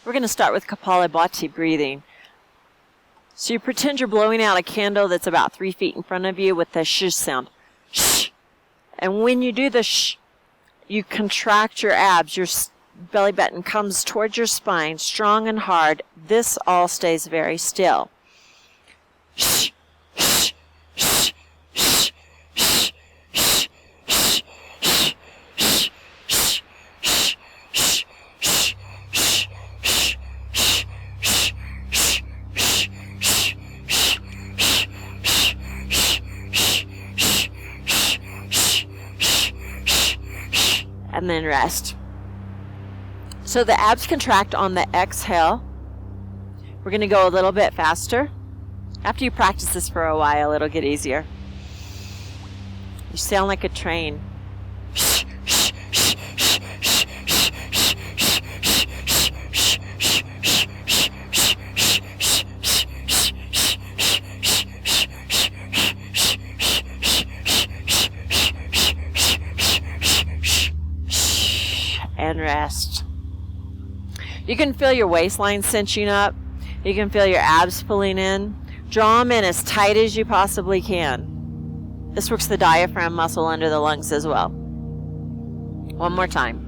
We're going to start with Kapalabhati breathing. So you pretend you're blowing out a candle that's about 3 feet in front of you with the sh sound. Shh. And when you do the sh, you contract your abs. Your belly button comes towards your spine, strong and hard. This all stays very still. Shh, shh, shh, shh, shh, shh, shh, shh, shh, shh, shh, shh, shh, and then rest. So the abs contract on the exhale. We're going to go a little bit faster. After you practice this for a while, it'll get easier. You sound like a train. And rest. You can feel your waistline cinching up. You can feel your abs pulling in. Draw them in as tight as you possibly can. This works the diaphragm muscle under the lungs as well. One more time.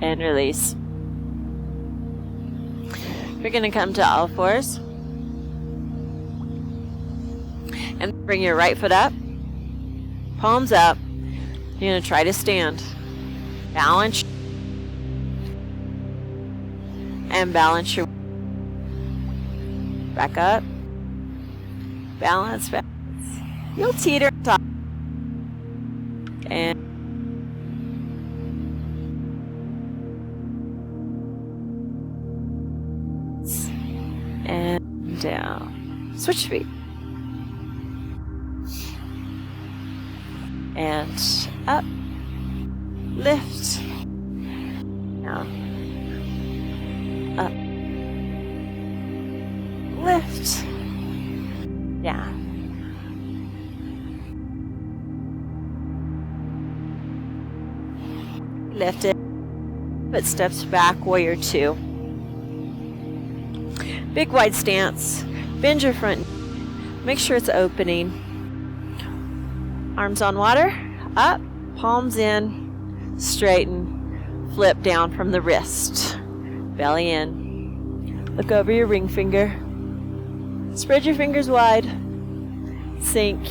And release. You're going to come to all fours. And bring your right foot up. Palms up. You're going to try to stand. Balance. And balance your. Back up. Balance, balance. You'll teeter top. And and down. Switch feet. And up. Lift. Down. Up. Lift. Down. Lift it. Footsteps back, warrior two. Big wide stance. Bend your front. Make sure it's opening. Arms on water. Up. Palms in. Straighten. Flip down from the wrist. Belly in. Look over your ring finger. Spread your fingers wide. Sink.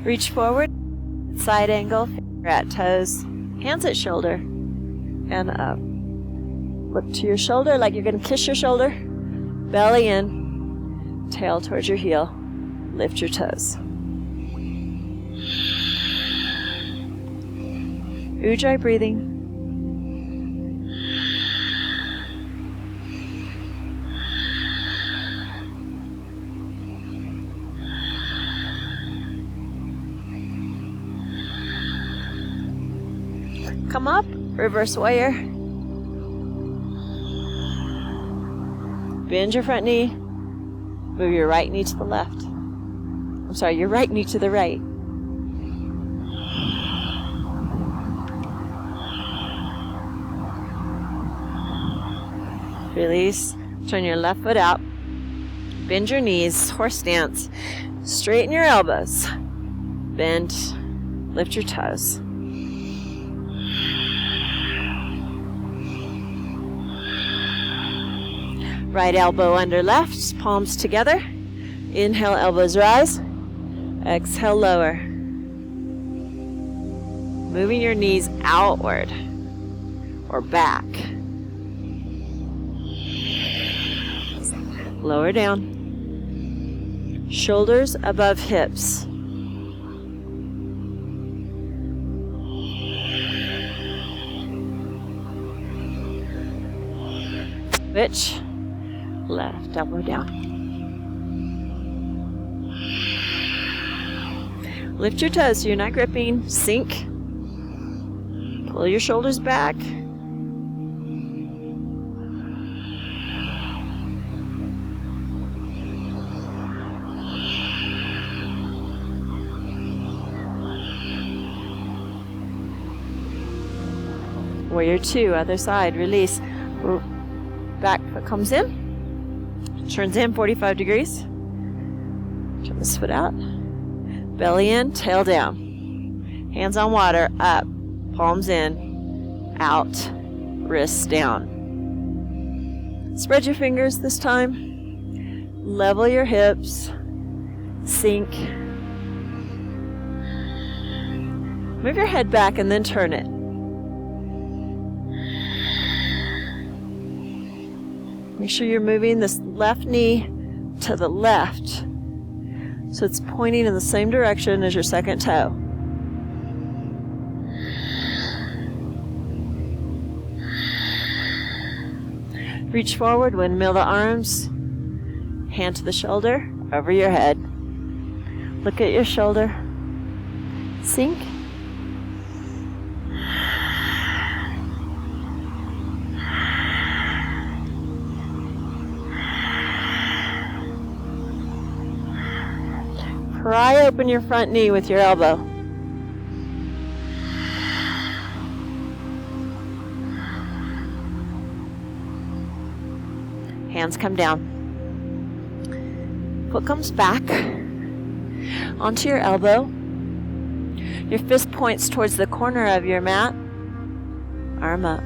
Reach forward, side angle, finger at toes, hands at shoulder, and up. Look to your shoulder like you're going to kiss your shoulder. Belly in, tail towards your heel. Lift your toes. Ujjayi breathing. Come up, reverse warrior. Bend your front knee. Move your right knee to the left. I'm sorry, your right knee to the right. Release. Turn your left foot out. Bend your knees, horse stance. Straighten your elbows. Bend. Lift your toes. Right elbow under left, palms together. Inhale, elbows rise. Exhale, lower. Moving your knees outward or back. Lower down. Shoulders above hips. Switch. Left elbow down. Lift your toes so you're not gripping. Sink. Pull your shoulders back. Warrior 2, other side, release. Back foot comes in, turns in 45 degrees. Turn this foot out. Belly in, tail down. Hands on water, up, palms in, out, wrists down. Spread your fingers this time. Level your hips. Sink. Move your head back and then turn it. Make sure you're moving this left knee to the left, so it's pointing in the same direction as your second toe. Reach forward, windmill the arms, hand to the shoulder, over your head. Look at your shoulder. Sink. Pry open your front knee with your elbow. Hands come down. Foot comes back onto your elbow. Your fist points towards the corner of your mat. Arm up.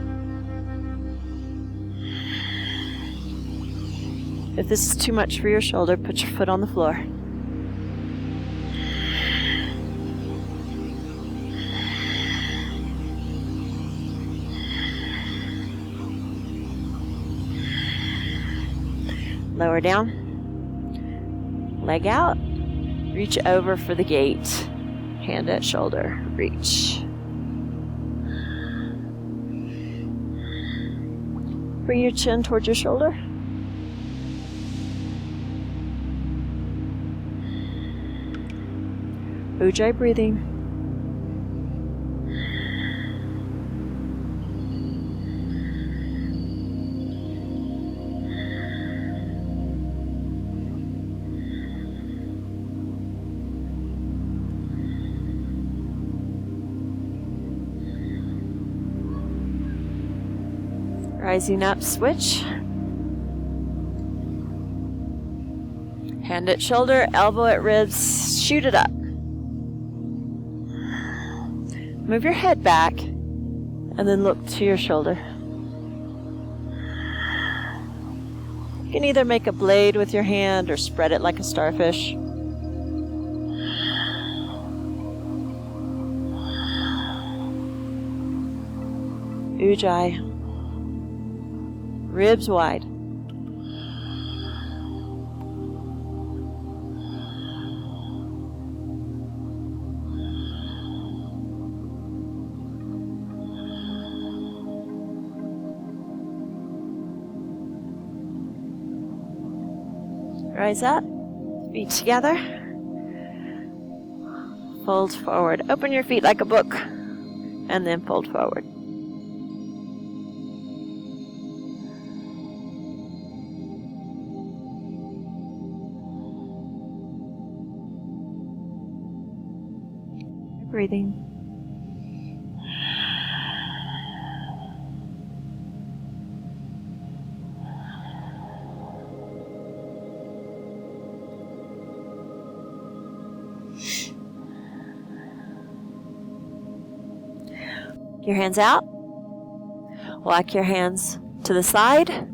If this is too much for your shoulder, put your foot on the floor. Lower down, leg out, reach over for the gate, hand at shoulder, reach. Bring your chin towards your shoulder. Ujjayi breathing. Rising up, switch. Hand at shoulder, elbow at ribs, shoot it up. Move your head back and then look to your shoulder. You can either make a blade with your hand or spread it like a starfish. Ujjayi. Ribs wide. Rise up, feet together. Fold forward. Open your feet like a book, and then fold forward. Breathing. Your hands out. Walk your hands to the side.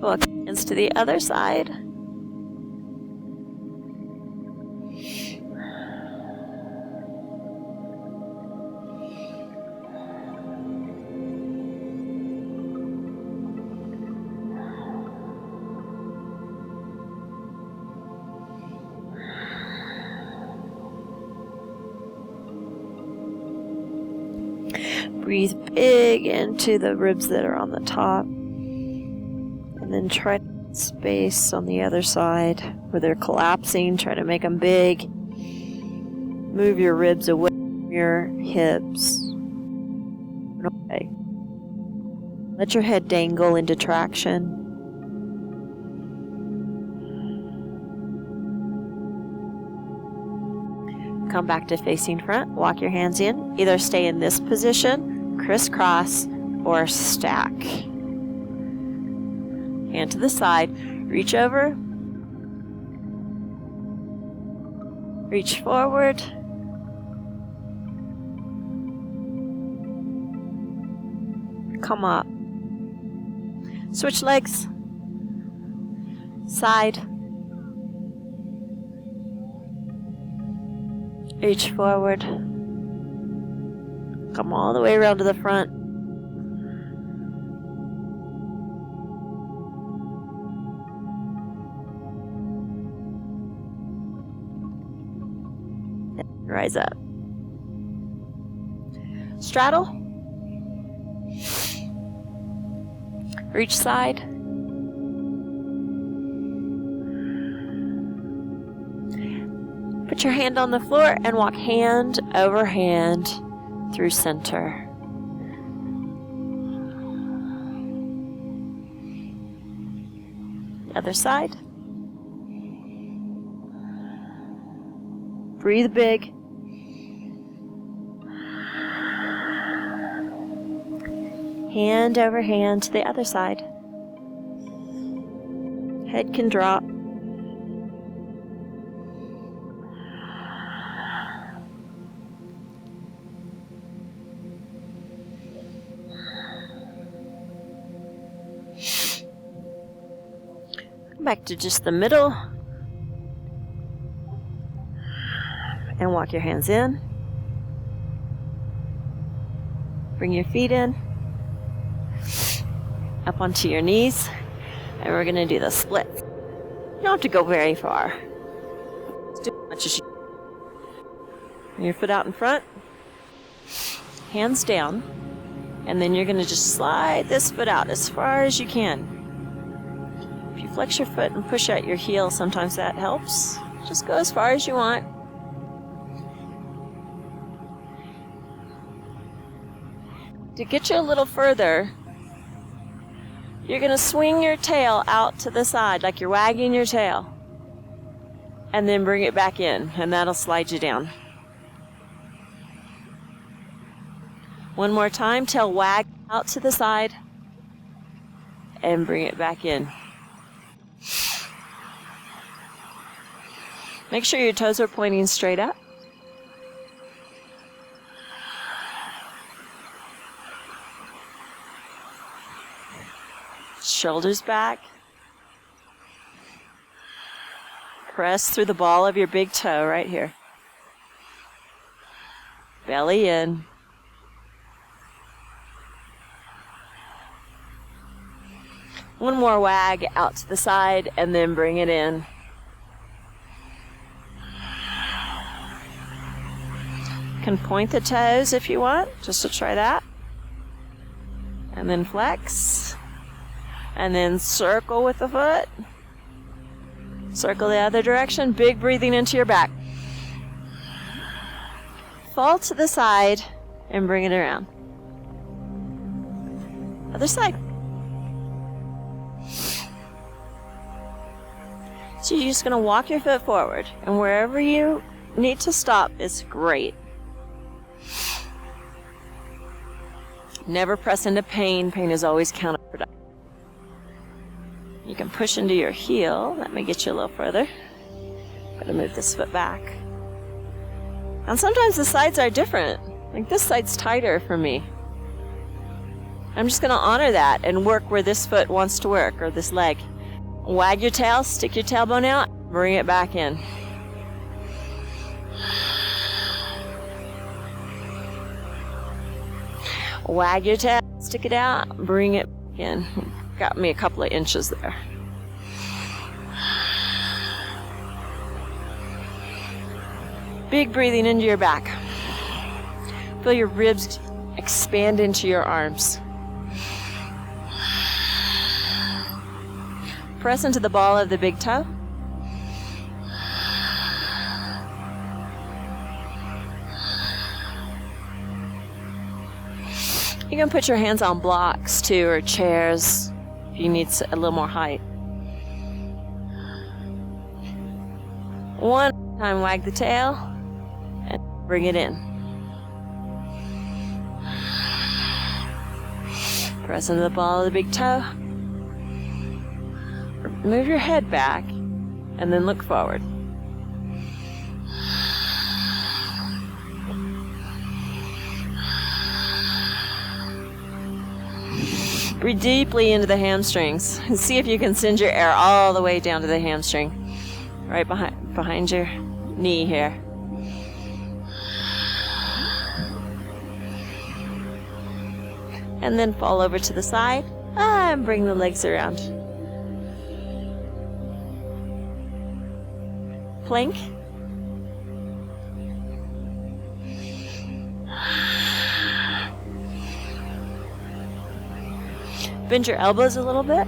Walk hands to the other side. Breathe big into the ribs that are on the top. And then try to get space on the other side where they're collapsing. Try to make them big. Move your ribs away from your hips. Okay. Let your head dangle into traction. Come back to facing front. Walk your hands in. Either stay in this position, crisscross, or stack. Hand to the side. Reach over. Reach forward. Come up. Switch legs. Side. Reach forward. Come all the way around to the front. And rise up. Straddle. Reach side. Put your hand on the floor and walk hand over hand through center. Other side. Breathe big. Hand over hand to the other side. Head can drop. Back to just the middle. And walk your hands in. Bring your feet in. Up onto your knees. And we're going to do the splits. You don't have to go very far. Just do as much as you can. Bring your foot out in front. Hands down. And then you're going to just slide this foot out as far as you can. If you flex your foot and push out your heel, sometimes that helps. Just go as far as you want. To get you a little further, you're going to swing your tail out to the side like you're wagging your tail. And then bring it back in, and that'll slide you down. One more time, tail wag out to the side. And bring it back in. Make sure your toes are pointing straight up. Shoulders back. Press through the ball of your big toe right here. Belly in. One more wag out to the side and then bring it in. You can point the toes if you want, just to try that. And then flex. And then circle with the foot. Circle the other direction. Big breathing into your back. Fall to the side and bring it around. Other side. So you're just going to walk your foot forward. And wherever you need to stop is great. Never press into pain. Pain is always counterproductive. You can push into your heel. That may get you a little further. Got to move this foot back. And sometimes the sides are different. Like this side's tighter for me. I'm just going to honor that and work where this foot wants to work, or this leg. Wag your tail, stick your tailbone out, bring it back in. Wag your tail, stick it out, bring it back in. Got me a couple of inches there. Big breathing into your back. Feel your ribs Expand into your arms. Press into the ball of the big toe. You can put your hands on blocks too, or chairs if you need a little more height. One time, wag the tail and bring it in. Press into the ball of the big toe. Move your head back and then look forward. Breathe deeply into the hamstrings and see if you can send your air all the way down to the hamstring, right behind your knee here. And then fall over to the side and bring the legs around. Plank. Bend your elbows a little bit.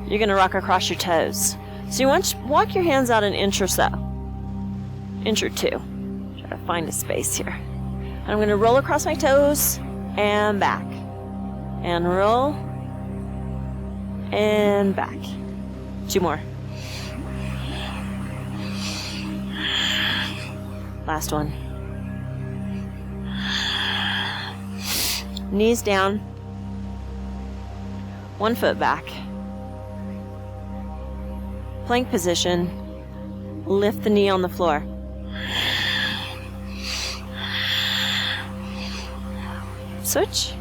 You're going to rock across your toes. So you want to walk your hands out an inch or so. Inch or two. Try to find a space here. And I'm going to roll across my toes and back. And roll. And back. Two more. Last one. Knees down. 1 foot back. Plank position. Lift the knee on the floor. Switch.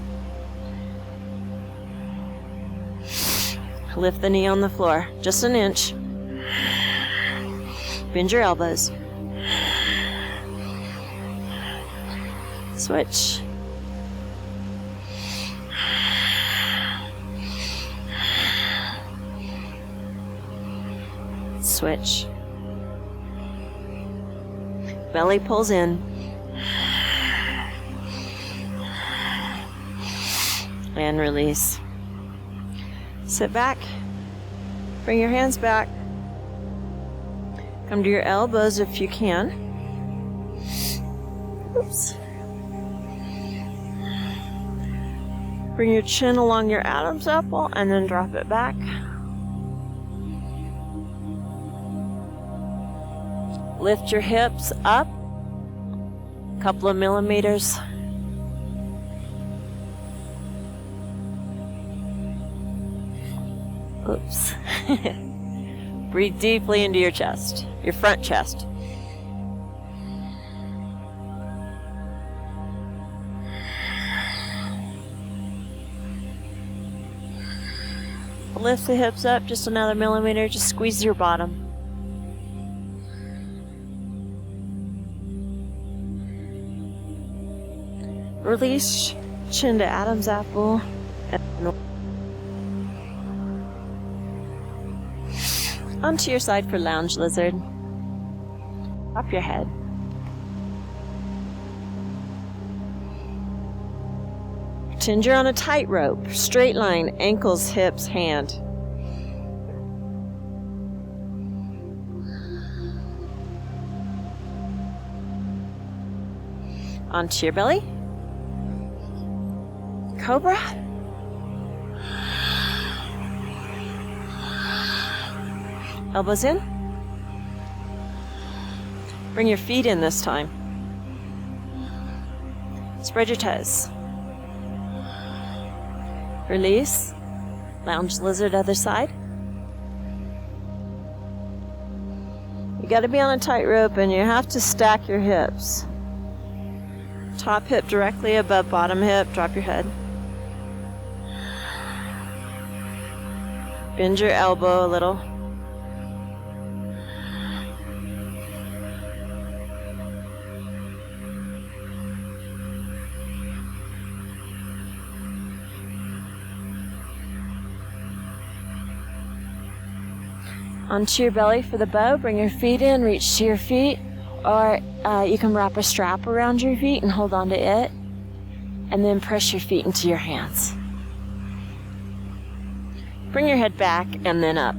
Lift the knee on the floor. Just an inch. Bend your elbows. Switch. Switch. Belly pulls in. And release. Sit back. Bring your hands back. Come to your elbows if you can. Oops. Bring your chin along your Adam's apple and then drop it back. Lift your hips up a couple of millimeters. Oops. Breathe deeply into your chest, your front chest. Lift the hips up just another millimeter, just squeeze your bottom. Release, chin to Adam's apple. Onto your side for lounge lizard. Drop your head. Pretend you're on a tightrope. Straight line, ankles, hips, hand. Onto your belly. Cobra. Elbows in. Bring your feet in this time. Spread your toes. Release. Lounge lizard other side. You got to be on a tightrope and you have to stack your hips. Top hip directly above bottom hip. Drop your head. Bend your elbow a little. Onto your belly for the bow. Bring your feet in. Reach to your feet. Or you can wrap a strap around your feet and hold on to it, and then press your feet into your hands. Bring your head back and then up.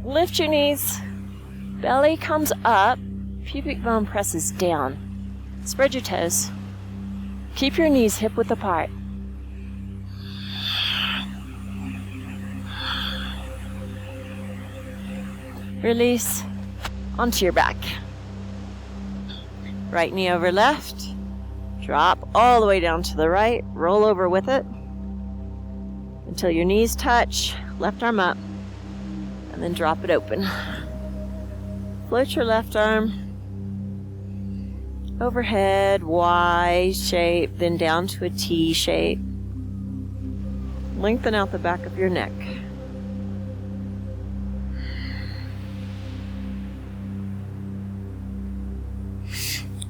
Lift your knees. Belly comes up. Pubic bone presses down. Spread your toes. Keep your knees hip-width apart. Release onto your back. Right knee over left. Drop all the way down to the right. Roll over with it until your knees touch. Left arm up. And then drop it open. Float your left arm overhead, Y shape, then down to a T shape. Lengthen out the back of your neck.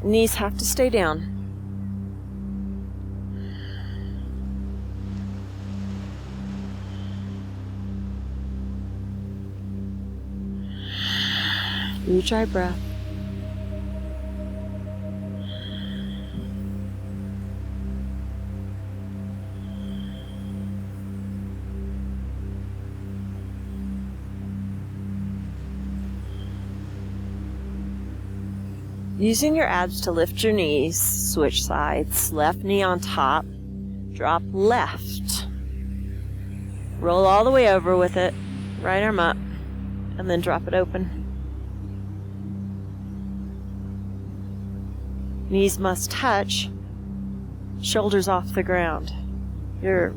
Knees have to stay down. Ujjayi breath. Using your abs to lift your knees, switch sides. Left knee on top, drop left. Roll all the way over with it, right arm up, and then drop it open. Knees must touch, shoulders off the ground. Your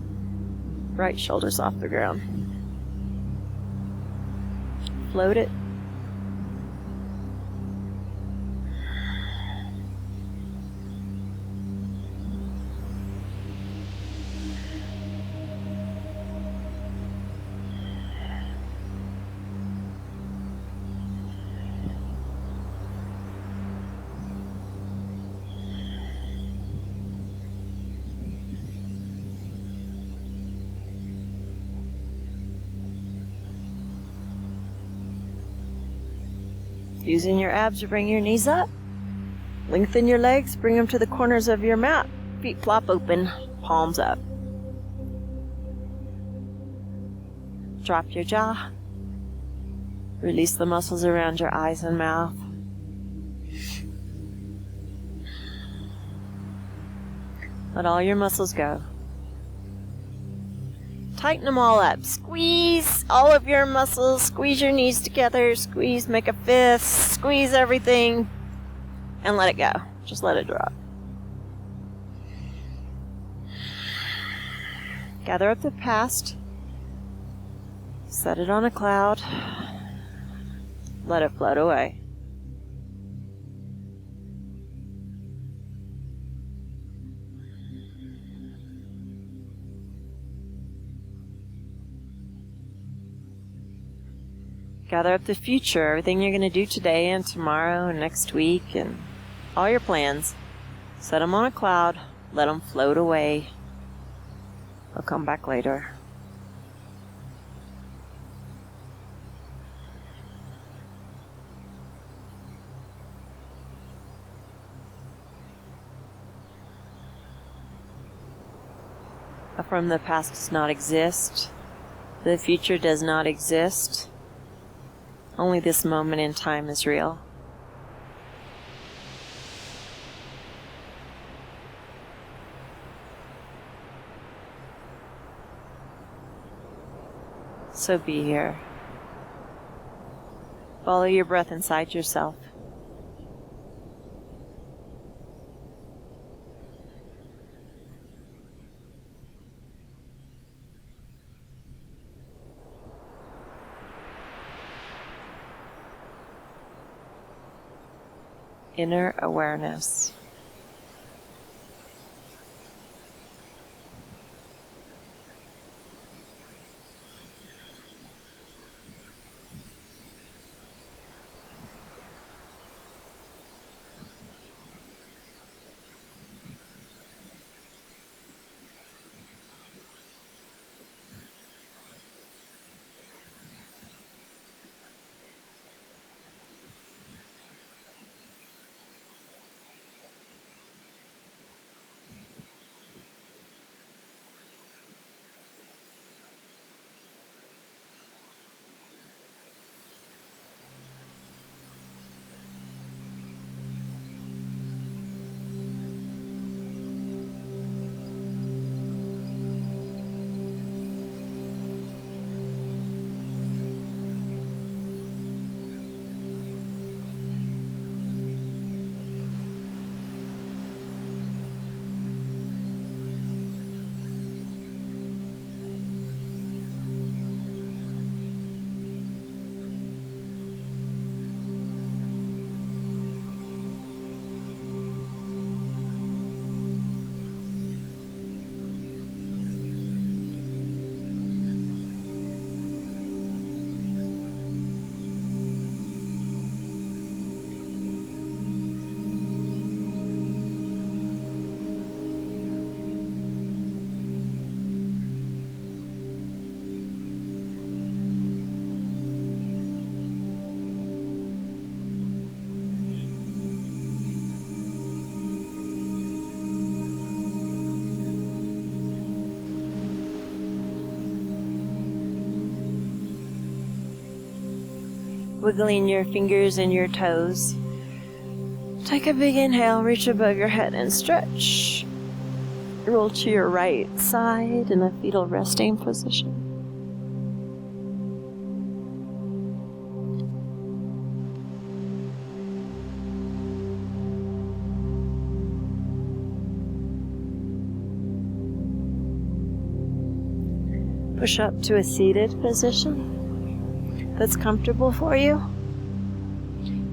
right shoulder's off the ground. Float it. Using your abs to bring your knees up. Lengthen your legs, bring them to the corners of your mat. Feet flop open, palms up. Drop your jaw. Release the muscles around your eyes and mouth. Let all your muscles go. Tighten them all up. Squeeze all of your muscles. Squeeze your knees together. Squeeze, make a fist. Squeeze everything. And let it go. Just let it drop. Gather up the past. Set it on a cloud. Let it float away. Gather up the future, everything you're going to do today and tomorrow and next week and all your plans. Set them on a cloud. Let them float away. They'll come back later. Affirm the past does not exist. The future does not exist. Only this moment in time is real. So be here. Follow your breath inside yourself. Inner awareness. wiggling your fingers and your toes. Take a big inhale, reach above your head and stretch. Roll to your right side in a fetal resting position. Push up to a seated position that's comfortable for you.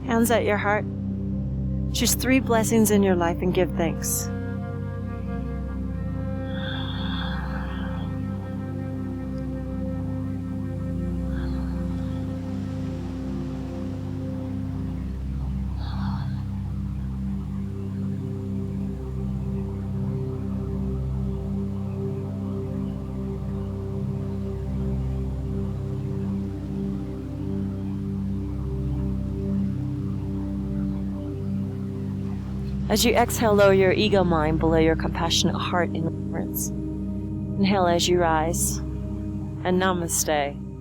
Hands at your heart. Choose 3 blessings in your life and give thanks. As you exhale, lower your ego mind below your compassionate heart in reverence. Inhale as you rise, and namaste.